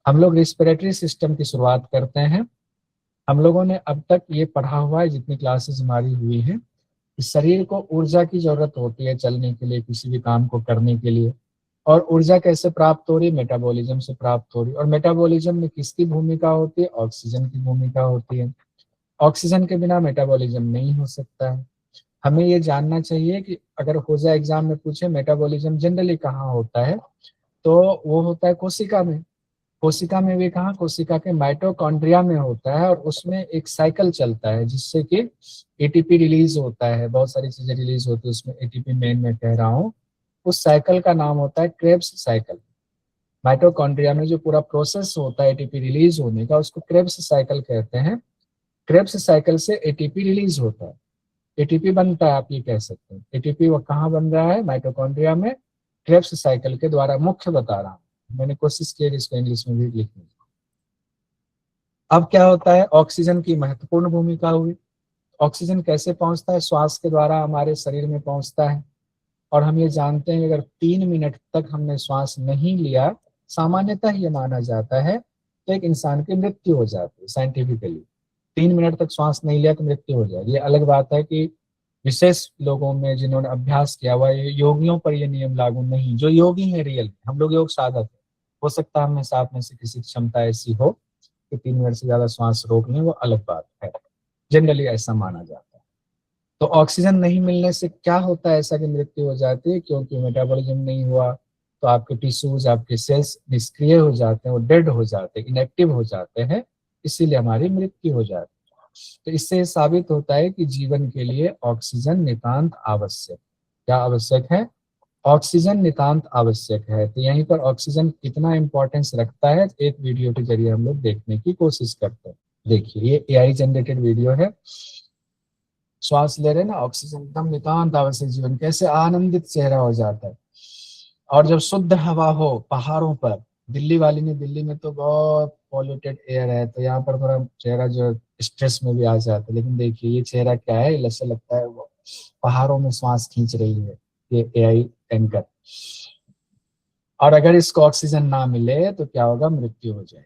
हम लोग respiratory system की शुरुआत करते हैं। हम लोगों ने अब तक ये पढ़ा हुआ है, जितनी क्लासेस हमारी हुई हैं, कि शरीर को ऊर्जा की जरूरत होती है चलने के लिए, किसी भी काम को करने के लिए। और ऊर्जा कैसे प्राप्त हो रही है? मेटाबॉलिज्म से प्राप्त हो रही है। और मेटाबॉलिज्म में किसकी भूमिका होती है? ऑक्सीजन की भूमिका होती है। ऑक्सीजन के बिना मेटाबॉलिज्म नहीं हो सकता है। हमें ये जानना चाहिए कि अगर हो जाए एग्जाम में पूछे मेटाबॉलिज्म जनरली कहाँ होता है, तो वो होता है कोशिका में। कोशिका में भी कहाँ? कोशिका के माइटोकॉन्ड्रिया में होता है। और उसमें एक साइकिल चलता है जिससे कि एटीपी रिलीज होता है, बहुत सारी चीजें रिलीज होती है उसमें, एटीपी मेन में कह रहा हूँ। उस साइकिल का नाम होता है क्रेब्स साइकिल। माइटोकॉन्ड्रिया में जो पूरा प्रोसेस होता है एटीपी रिलीज होने का, उसको क्रेब्स साइकिल कहते हैं। क्रेब्स साइकिल से एटीपी रिलीज होता है, एटीपी बनता है, आप ये कह सकते हैं। एटीपी वो कहाँ बन रहा है? माइटोकॉन्ड्रिया में, क्रेब्स साइकिल के द्वारा। मुख्य बता रहा हूँ, मैंने कोशिश की इसको इंग्लिश में भी लिखने की। अब क्या होता है? ऑक्सीजन की महत्वपूर्ण भूमिका हुई। ऑक्सीजन कैसे पहुंचता है? श्वास के द्वारा हमारे शरीर में पहुंचता है। और हम ये जानते हैं कि अगर 3 मिनट तक हमने श्वास नहीं लिया, सामान्यतः ये माना जाता है, तो एक इंसान की मृत्यु हो जाती है साइंटिफिकली। 3 मिनट तक श्वास नहीं लिया तो मृत्यु हो जाएगी। ये अलग बात है कि विशेष लोगों में जिन्होंने अभ्यास किया हुआ, योगियों पर ये नियम लागू नहीं। जो योगी है रियल, हम लोग योग साधक है, हो सकता है हमें साथ में से किसी की क्षमता ऐसी हो कि 3 मिनट से ज्यादा श्वास रोक लें, वो अलग बात है। जनरली ऐसा माना जाता है। तो ऑक्सीजन नहीं मिलने से क्या होता है ऐसा कि मृत्यु हो जाती है? क्योंकि मेटाबॉलिज्म नहीं हुआ तो आपके टिश्यूज, आपके सेल्स निष्क्रिय हो जाते हैं, वो डेड हो जाते हैं, इनएक्टिव हो जाते हैं, इसीलिए हमारी मृत्यु हो जाती है। तो इससे साबित होता है कि जीवन के लिए ऑक्सीजन नितांत आवश्यक। क्या आवश्यक है? ऑक्सीजन नितांत आवश्यक है। तो यहीं पर ऑक्सीजन कितना इंपॉर्टेंस रखता है, एक वीडियो के जरिए हम लोग देखने की कोशिश करते हैं। देखिए, ये एआई जनरेटेड वीडियो है। श्वास ले रहे हैं ना, ऑक्सीजन एकदम नितांत आवश्यक, जीवन कैसे आनंदित चेहरा हो जाता है। और जब शुद्ध हवा हो पहाड़ों पर, दिल्ली वाली में, दिल्ली में तो बहुत पॉल्यूटेड एयर है, तो यहाँ पर थोड़ा चेहरा जो स्ट्रेस में भी आ जाता है। लेकिन देखिए ये चेहरा क्या है, ऐसा लगता है वो पहाड़ों में श्वास खींच रही है, ये एआई एंकर। और अगर इसको ऑक्सीजन ना मिले तो क्या होगा? मृत्यु हो जाएगी।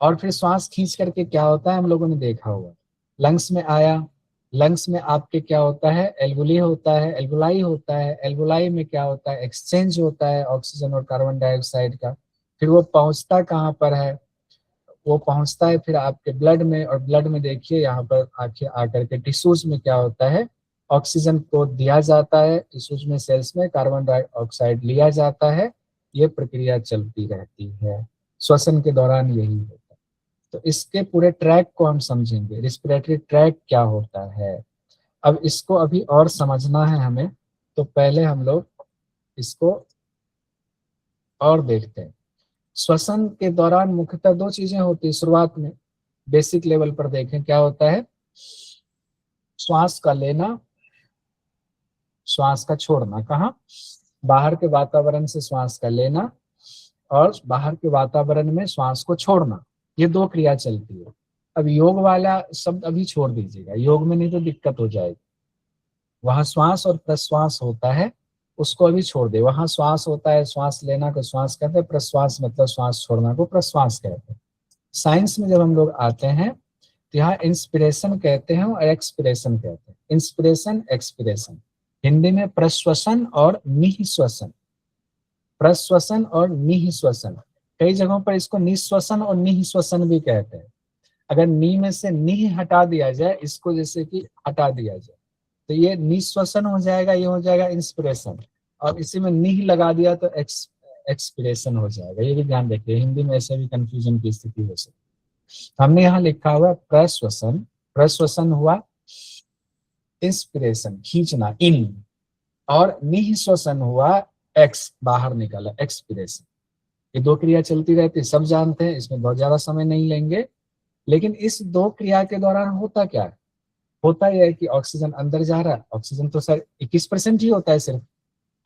और फिर श्वास खींच करके क्या होता है, हम लोगों ने देखा हुआ, लंग्स में आया, लंग्स में आपके क्या होता है? एल्वुली होता है, एल्वुलाई होता है। एल्वुलाई में क्या होता है? एक्सचेंज होता है ऑक्सीजन और कार्बन डाइऑक्साइड का। फिर वो पहुंचता कहाँ पर है? वो पहुंचता है फिर आपके ब्लड में। और ब्लड में देखिए यहाँ पर आके आकर के टिश्यूज में क्या होता है? ऑक्सीजन को दिया जाता है टिश्यूज में, सेल्स में कार्बन डाइऑक्साइड लिया जाता है। ये प्रक्रिया चलती रहती है, श्वसन के दौरान यही होता है। तो इसके पूरे ट्रैक को हम समझेंगे, रिस्पिरेटरी ट्रैक क्या होता है। अब इसको अभी और समझना है हमें, तो पहले हम लोग इसको और देखते हैं। श्वसन के दौरान मुख्यतः दो चीजें होती है शुरुआत में, बेसिक लेवल पर देखें क्या होता है? श्वास का लेना, श्वास का छोड़ना। कहाँ? बाहर के वातावरण से श्वास का लेना और बाहर के वातावरण में श्वास को छोड़ना, ये दो क्रिया चलती है। अब योग वाला शब्द अभी छोड़ दीजिएगा, योग में नहीं तो दिक्कत हो जाएगी। वहां श्वास और प्रश्वास होता है, उसको अभी छोड़ दे। वहां श्वास होता है, श्वास लेना को श्वास कहते हैं, प्रश्वास मतलब श्वास छोड़ना को प्रश्वास कहते हैं। साइंस में जब हम लोग आते हैं तो यहाँ इंस्पिरेशन कहते हैं और एक्सपिरेशन कहते हैं। Inspiration, expiration. हिंदी में प्रश्वसन और निःश्वसन, प्रश्वसन और निःश्वसन। कई जगहों पर इसको निःश्वसन और निःश्वसन भी कहते हैं। अगर नी में से निह हटा दिया जाए, इसको जैसे कि हटा दिया जाए, तो ये निःश्वसन हो जाएगा, ये हो जाएगा इंस्पिरेशन। और इसी में निह लगा दिया तो एक्सपिरेशन हो जाएगा। ये भी ध्यान रखिए, हिंदी में ऐसे भी कंफ्यूजन की स्थिति हो सकती है। हमने यहाँ लिखा हुआ प्रश्वसन, प्रश्वसन हुआ इंस्पिरेशन, खींचना इन, और निःश्वसन हुआ एक्स, बाहर निकाला, एक्सपिरेशन। ये दो क्रिया चलती रहती है, सब जानते हैं, इसमें बहुत ज्यादा समय नहीं लेंगे। लेकिन इस दो क्रिया के दौरान होता क्या है? होता यह है कि ऑक्सीजन अंदर जा रहा है। ऑक्सीजन तो सर 21% ही होता है, सिर्फ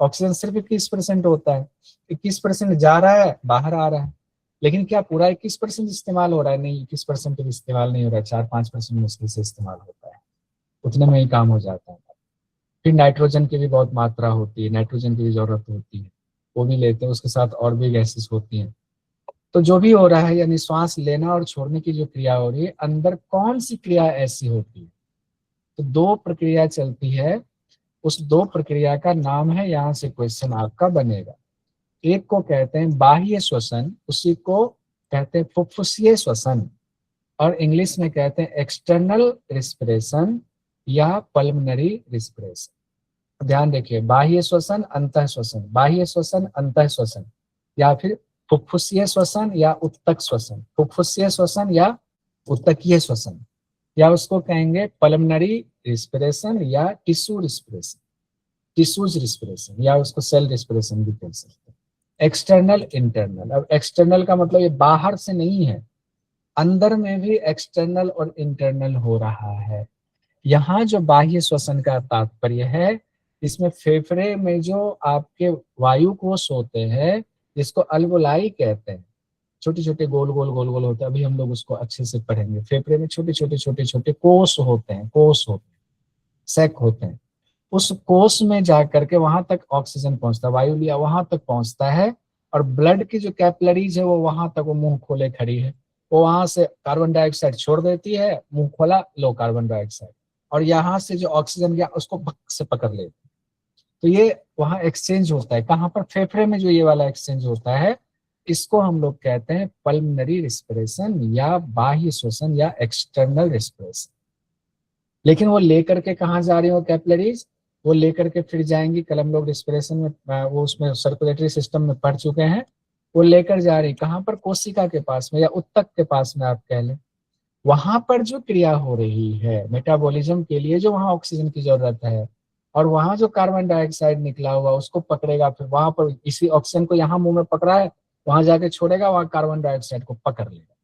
ऑक्सीजन सिर्फ 21% होता है। 21% जा रहा है, बाहर आ रहा है। लेकिन क्या पूरा 21% इस्तेमाल हो रहा है? नहीं, 21% भी इस्तेमाल नहीं हो रहा है, 4-5% मुश्किल से इस्तेमाल होता है, उतने में ही काम हो जाता है। फिर नाइट्रोजन की भी बहुत मात्रा होती है, नाइट्रोजन की भी जरूरत होती है, वो भी लेते हैं, उसके साथ और भी गैसेस होती हैं। तो जो भी हो रहा है, यानी श्वास लेना और छोड़ने की जो क्रिया हो रही है, अंदर कौन सी क्रिया ऐसी होती है? तो दो प्रक्रिया चलती है, उस दो प्रक्रिया का नाम है, यहाँ से क्वेश्चन आपका बनेगा। एक को कहते हैं बाह्य श्वसन, उसी को कहते हैं फुफ्फुसीय श्वसन, और इंग्लिश में कहते हैं एक्सटर्नल रिस्पिरेशन या पल्मनरी रिस्पिरेशन। ध्यान देखिए, बाह्य श्वसन, अंतः श्वसन, बाह्य श्वसन, अंतः श्वसन, या फिर फुफ्फुसीय श्वसन या उत्तक श्वसन, फुफ्फुसीय श्वसन या उत्तकीय श्वसन, या उसको कहेंगे पल्मनरी रिस्पिरेशन या टिश्यू रिस्पिरेशन, टिश्यूज रिस्पिरेशन, या उसको सेल रिस्पिरेशन भी कह सकते हैं। External, internal. अब एक्सटर्नल का मतलब ये बाहर से नहीं है, अंदर में भी एक्सटर्नल और इंटरनल हो रहा है। यहाँ जो बाह्य श्वसन का तात्पर्य है, इसमें फेफड़े में जो आपके वायु कोष होते हैं, जिसको अल्वोलाई कहते हैं, छोटे छोटे गोल गोल गोल गोल होते हैं, अभी हम लोग उसको अच्छे से पढ़ेंगे। फेफड़े में छोटे छोटे छोटे छोटे कोष होते हैं, कोष होते हैं, सैक होते हैं। उस कोष में जाकर के वहां तक ऑक्सीजन पहुंचता है, वायु लिया वहां तक पहुंचता है, और ब्लड की जो कैपिलरीज है वो वहां तक, वो मुंह खोले खड़ी है, वो वहां से कार्बन डाइऑक्साइड छोड़ देती है, मुंह खोला, लो कार्बन डाइऑक्साइड, और यहाँ से जो ऑक्सीजन गया उसको भक से पकड़ लेती है। तो ये वहां एक्सचेंज होता है, कहाँ पर? फेफड़े में जो ये वाला एक्सचेंज होता है, इसको हम लोग कहते हैं पल्मनरी रिस्पिरेशन या बाह्य श्वसन या एक्सटर्नल रिस्पिरेशन। लेकिन वो लेकर के कहाँ जा रही हो कैपिलरीज? वो लेकर के फिर जाएंगी, कल हम लोग रिस्पिरेशन में वो उसमें सर्कुलेटरी सिस्टम में पढ़ चुके हैं। वो लेकर जा रही कहाँ पर? कोशिका के पास में या उत्तक के पास में आप कह लें। वहां पर जो क्रिया हो रही है मेटाबॉलिज्म के लिए, जो वहां ऑक्सीजन की जरूरत है, और वहां जो कार्बन डाइऑक्साइड निकला हुआ उसको पकड़ेगा, फिर वहां पर इसी ऑक्सीजन को यहाँ मुंह में पकड़ा है, वहां जाके छोड़ेगा, वहां कार्बन डाइऑक्साइड को पकड़ लेगा।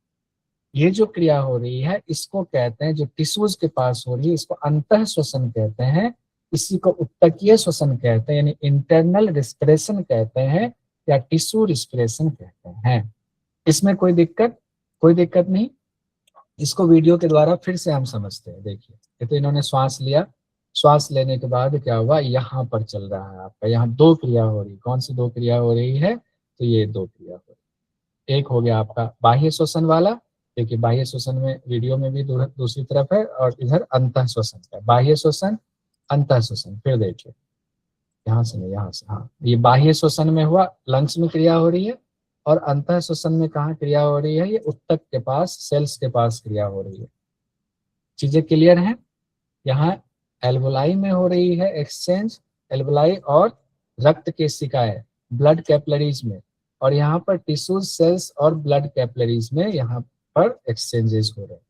ये जो क्रिया हो रही है इसको कहते हैं, जो टिश्यूज के पास हो रही है, इसको अंतः श्वसन कहते हैं, इसी को उत्तकीय श्वसन कहते हैं, यानी इंटरनल रिस्पिरेशन कहते हैं, या टिश्यू रिस्पिरेशन कहते हैं। इसमें कोई दिक्कत? कोई दिक्कत नहीं। इसको वीडियो के द्वारा फिर से हम समझते हैं। देखिए, ये तो इन्होंने श्वास लिया, श्वास लेने के बाद क्या हुआ, यहाँ पर चल रहा है आपका, यहाँ दो क्रिया हो रही। कौन सी दो क्रिया हो रही है? तो ये दो क्रिया हो रही। एक हो गया आपका बाह्य श्वसन वाला, देखिए बाह्य श्वसन में वीडियो में भी दूसरी तरफ है, और इधर अंतः श्वसन का, बाह्य श्वसन, अंतः श्वसन। फिर देखिए, यहाँ से नहीं, यहाँ से, हाँ, ये बाह्य श्वसन में हुआ, लंग्स में क्रिया हो रही है, और अंतः श्वसन में कहाँ क्रिया हो रही है? ये उत्तक के पास, सेल्स के पास क्रिया हो रही है। चीजें क्लियर हैं? यहाँ एल्वोलाई में हो रही है एक्सचेंज, एल्वोलाई और रक्त केशिकाएं, ब्लड कैपिलरीज में, और यहाँ पर टिश्यूज, सेल्स और ब्लड कैपिलरीज में यहाँ पर एक्सचेंजेस हो रहे हैं।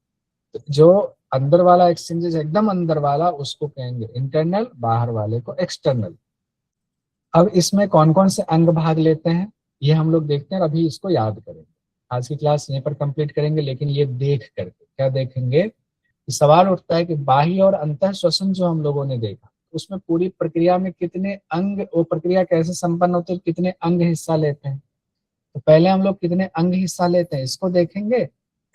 तो जो अंदर वाला एक्सचेंजेस, एकदम अंदर वाला, उसको कहेंगे इंटरनल, बाहर वाले को एक्सटर्नल। अब इसमें कौन कौन से अंग भाग लेते हैं ये हम लोग देखते हैं, और अभी इसको याद करेंगे। आज की क्लास यहीं पर कंप्लीट करेंगे, लेकिन ये देख करके क्या देखेंगे? सवाल उठता है कि बाह्य और अंतः श्वसन जो हम लोगों ने देखा, उसमें पूरी प्रक्रिया में कितने अंग, वो प्रक्रिया कैसे संपन्न होती है, कितने अंग हिस्सा लेते हैं। तो पहले हम लोग कितने अंग हिस्सा लेते हैं इसको देखेंगे,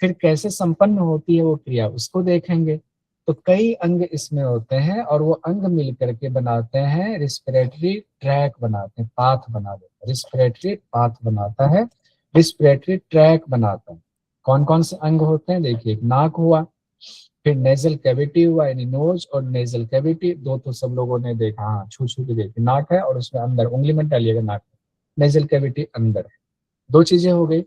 फिर कैसे संपन्न होती है वो क्रिया उसको देखेंगे। तो कई अंग इसमें होते हैं, और वो अंग मिल करके बनाते हैं रिस्पिरेटरी ट्रैक, बनाते हैं, पाथ बना देते हैं, रिस्पिरेटरी पाथ बनाता है, रिस्पिरेटरी ट्रैक बनाता है। कौन कौन से अंग होते हैं? देखिए, एक नाक हुआ, फिर नेजल कैविटी हुआ, यानी नोज और नेजल कैविटी, दो तो सब लोगों ने देखा, हाँ छू छू के देखी, नाक है और उसमें अंदर उंगली मत डालिएगा, नाक, नेजल कैविटी अंदर है। दो चीजें हो गई।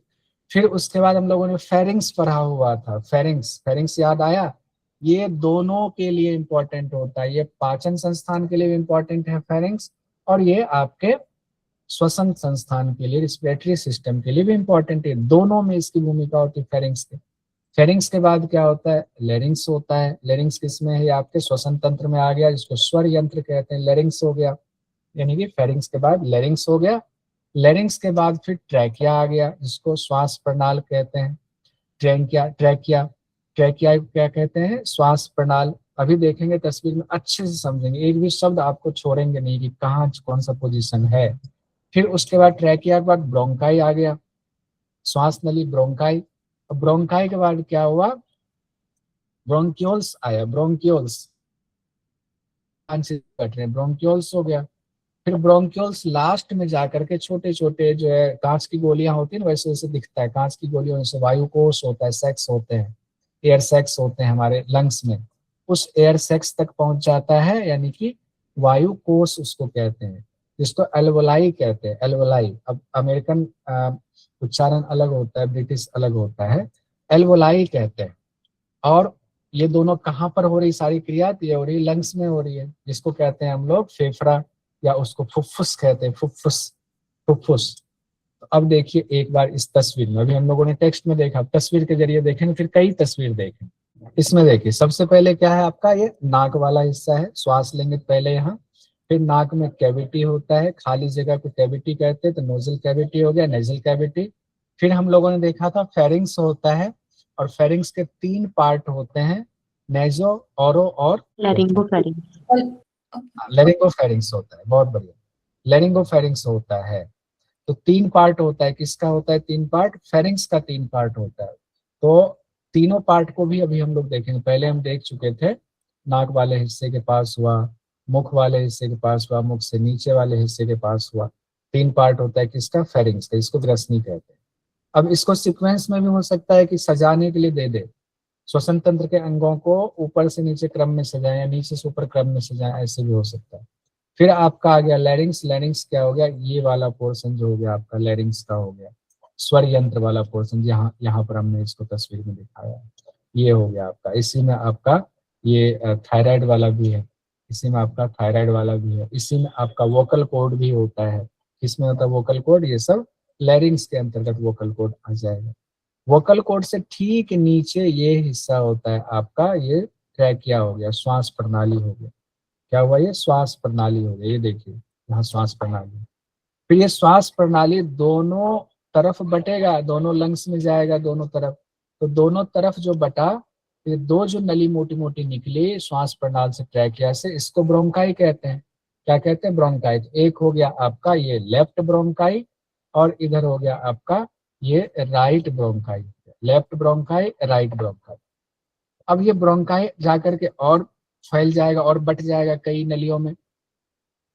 फिर उसके बाद हम लोगों ने फेरिंग्स पढ़ा हुआ था, फेरिंग्स, फेरिंग्स याद आया? ये दोनों के लिए इंपॉर्टेंट होता है, ये पाचन संस्थान के लिए भी इंपॉर्टेंट है फेरिंग्स, और ये आपके श्वसन संस्थान के लिए, रिस्पिरेटरी सिस्टम के लिए भी इंपॉर्टेंट है। दोनों में इसकी भूमिका होती है फेरिंग्स की। फेरिंग्स के बाद क्या होता है? लेरिंग्स होता है। लेरिंग्स किसमें है? आपके श्वसन तंत्र में आ गया, जिसको स्वर यंत्र कहते हैं, लेरिंग्स हो गया। यानी कि फेरिंग्स के बाद लेरिंग्स हो गया। लेरिंग्स के बाद फिर ट्रैकिया आ गया, जिसको श्वास प्रणाल कहते हैं। ट्रैकिया, ट्रैकिया, ट्रैकिया क्या कहते हैं? श्वास प्रणाल। अभी देखेंगे तस्वीर में, अच्छे से समझेंगे, एक भी शब्द आपको छोड़ेंगे नहीं कि कहाँ कौन सा पोजीशन है। फिर उसके बाद ट्रैकिया के बाद ब्रोंकाई आ गया, श्वास नली, ब्रोंकाई। ब्रोंकाई के बाद क्या हुआ? ब्रोंक्योल्स आया, ब्रोंक्योल्स, ब्रोंक्योल्स हो गया। फिर ब्रोंक्यूल्स लास्ट में जाकर के छोटे छोटे जो है कांच की गोलियां होती है ना, वैसे वैसे दिखता है, कांच की गोलियों से वायु कोश होता है, सेक्स होते हैं, एयर सेक्स होते हैं हमारे लंग्स में, उस एयर सेक्स तक पहुंच जाता है, यानी कि वायु कोश उसको कहते हैं, जिसको एल्वोलाई कहते हैं। एल्वोलाई, अब अमेरिकन उच्चारण अलग होता है, ब्रिटिश अलग होता है, एल्वोलाई कहते हैं। और ये दोनों कहाँ पर हो रही सारी क्रिया, तो ये हो रही लंग्स में हो रही है, जिसको कहते हैं हम लोग फेफड़ा, या उसको फुफ्फुस कहते हैं, फुफ्फुस, फुफ्फुस। तो अब देखिए एक बार इस तस्वीर में, अभी हम लोगों ने टेक्स्ट में देखा, तस्वीर के जरिए देखेंगे, फिर कई तस्वीर देखें। इसमें देखिए सबसे पहले क्या है आपका, ये नाक वाला हिस्सा है, श्वास लेंगे तो पहले यहाँ, फिर नाक में कैविटी होता है, खाली जगह को कैविटी कहते हैं, तो नोजल कैविटी हो गया, नेजल कैविटी। फिर हम लोगों ने देखा था फेरिंग्स होता है, और फेरिंग्स के 3 पार्ट होते हैं, नेजो, ओरो और लैरिंगोफेरिंक्स। लेरिंगोफेरिंग्स होता है, बहुत बढ़िया, लेरिंगोफेरिंग्स होता है। तो 3 पार्ट होता है, किसका होता है 3 पार्ट, फेरिंग्स का 3 पार्ट होता है। तो तीनों पार्ट को भी अभी हम लोग देखेंगे, पहले हम देख चुके थे, नाक वाले हिस्से के पास हुआ, मुख वाले हिस्से के पास हुआ, मुख से नीचे वाले हिस्से के पास हुआ, 3 पार्ट होता है किसका, फेरिंग्स का, इसको ग्रसनी कहते हैं। अब इसको सीक्वेंस में भी हो सकता है कि सजाने के लिए दे दे, श्वसन तंत्र के अंगों को ऊपर से नीचे क्रम में सजाएं, या नीचे से ऊपर क्रम में सजाएं, ऐसे भी हो सकता है। फिर आपका आ गया लैरिंग्स, लैरिंग्स क्या हो गया, ये वाला पोर्शन जो हो गया आपका लैरिंग्स का हो गया, स्वर यंत्र वाला पोर्शन, यहाँ यहाँ पर हमने इसको तस्वीर में दिखाया है, ये हो गया आपका। इसी में आपका ये थायराइड वाला भी है, इसी में आपका थायराइड वाला भी है, इसी में आपका वोकल कॉर्ड भी होता है। किसमें होता है वोकल कॉर्ड, ये सब लैरिंग्स के अंतर्गत वोकल कॉर्ड आ जाएगा। वोकल कॉर्ड से ठीक नीचे ये हिस्सा होता है आपका, ये ट्रैकिया हो गया, श्वास प्रणाली हो गया। क्या हुआ, ये श्वास प्रणाली हो गई, ये देखिए यहाँ श्वास प्रणाली। फिर ये श्वास प्रणाली दोनों तरफ बटेगा, दोनों लंग्स में जाएगा दोनों तरफ। तो दोनों तरफ जो बटा, ये 2 जो नली मोटी मोटी निकली श्वास प्रणाली से ट्रैकिया से, इसको ब्रोंकाई कहते हैं। क्या कहते हैं, ब्रोंकाई। तो एक हो गया आपका ये लेफ्ट ब्रोंकाई, और इधर हो गया आपका ये right bronchi, left bronchi, right bronchi. अब ये ब्रोंकाई जाकर के और फैल जाएगा और बट जाएगा कई नलियों में,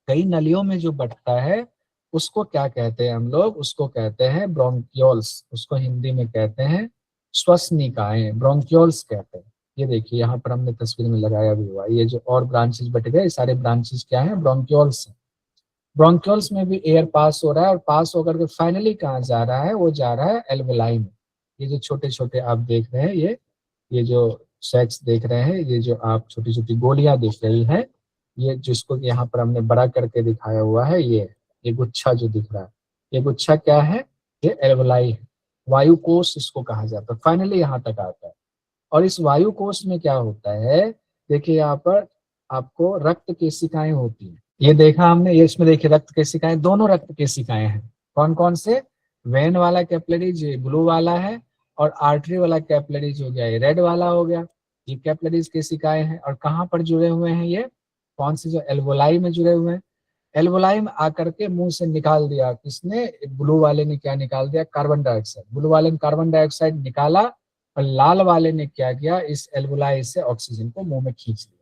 कई नलियों में जो बटता है उसको क्या कहते हैं हम लोग, उसको कहते हैं ब्रोंक्यूल्स, उसको हिंदी में कहते हैं श्वसनिकाएं, ब्रोंक्यूल्स कहते हैं। ये देखिए यहाँ पर हमने तस्वीर में लगाया भी हुआ, ये जो और ब्रांचेस बट गए, सारे ब्रांचेस क्या है, ब्रोंक्यूल्स है। ब्रोंक्यूल्स में भी एयर पास हो रहा है, और पास होकर के फाइनली कहाँ जा रहा है, वो जा रहा है एल्वेलाई में। ये जो छोटे छोटे आप देख रहे हैं, ये जो सेक्स देख रहे हैं, ये जो आप छोटी छोटी गोलियां देख रही हैं, ये जिसको यहाँ पर हमने बड़ा करके दिखाया हुआ है, ये गुच्छा जो दिख रहा है, ये गुच्छा क्या है, ये एल्वेलाई है, वायु कोश इसको कहा जाता है। फाइनली यहाँ तक आता है, और इस वायु कोश में क्या होता है, देखिए यहाँ पर आपको रक्त केशिकाएं होती हैं, ये देखा हमने, ये इसमें देखिए रक्त केशिकाएं, दोनों रक्त केशिकाएं हैं। कौन कौन से, वेन वाला कैपिलरीज ये ब्लू वाला है, और आर्टरी वाला कैपिलरीज हो गया ये रेड वाला हो गया। ये कैपिलरीज केशिकाएं हैं, और कहाँ पर जुड़े हुए हैं, ये कौन से, जो एल्वोलाई में जुड़े हुए हैं। एल्वोलाई में आकर के मुंह से निकाल दिया किसने, ब्लू वाले ने क्या निकाल दिया, कार्बन डाइऑक्साइड। ब्लू वाले ने कार्बन डाइऑक्साइड निकाला, और लाल वाले ने क्या किया, इस एल्वोलाई से ऑक्सीजन को मुंह में खींच लिया।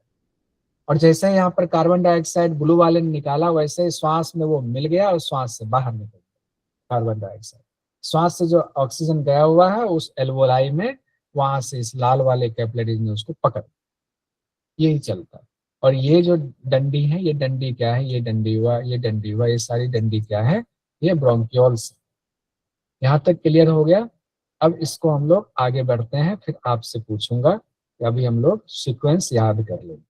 और जैसे ही यहाँ पर कार्बन डाइऑक्साइड ब्लू वाले ने निकाला, वैसे ही श्वास में वो मिल गया और श्वास से बाहर निकल गया कार्बन डाइऑक्साइड। श्वास से जो ऑक्सीजन गया हुआ है उस एल्वोलाई में, वहां से इस लाल वाले कैपिलरीज ने उसको पकड़, यही चलता है। और ये जो डंडी है, ये डंडी क्या है, ये डंडी हुआ, ये डंडी हुआ, ये सारी डंडी क्या है, ये ब्रोंक्यूल्स। यहाँ तक क्लियर हो गया। अब इसको हम लोग आगे बढ़ते हैं, फिर आपसे पूछूंगा कि अभी हम लोग सीक्वेंस याद कर लेंगे।